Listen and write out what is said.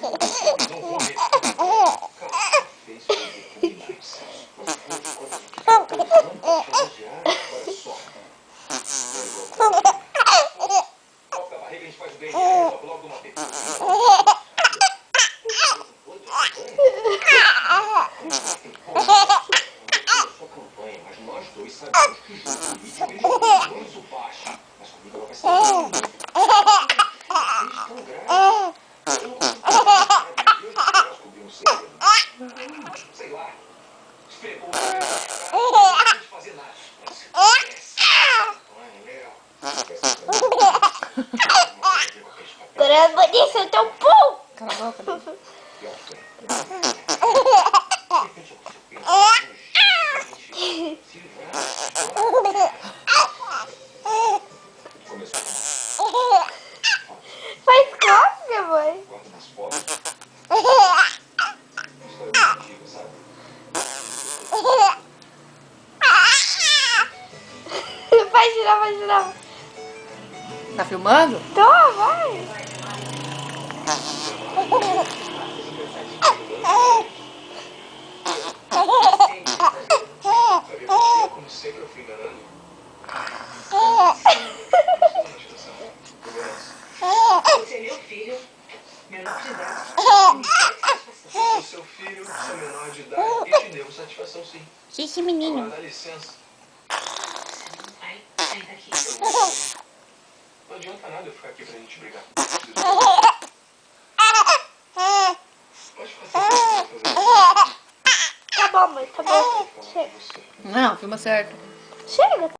Não vou mesmo. Calma, fez fazer mais. Mas afinal de contas, o que tá causando diário? Olha só. Toca a barriga, a gente faz o DNA, resolve logo de uma vez. Sua campanha, mas nós dois sabemos que o jogo político é muito baixo. Mas comigo ela vai ser muito. Fez tão grave. Eu não consigo fazer nada. Deus do céu, descobri um segredo. Sei lá. Esfregou o cabelo na cara. Não pode fazer nada. Mas esquece. Mãe, Léo. Agora eu vou descer o teu pum. Cala a boca, né? Faz cópia, mãe. Vai girar. Tá filmando? Tô, vai. Como sempre eu fui enganando. Você é meu filho, menor de idade. O seu filho, seu menor de idade, e te deu satisfação sim. Xixi, menino. Agora dá licença. Você não vai sair daqui. Não adianta nada eu ficar aqui pra gente brigar. Pode fazer o que você vai fazer. Tá bom, mãe, tá bom. Chega. Não, filma certo. Chega.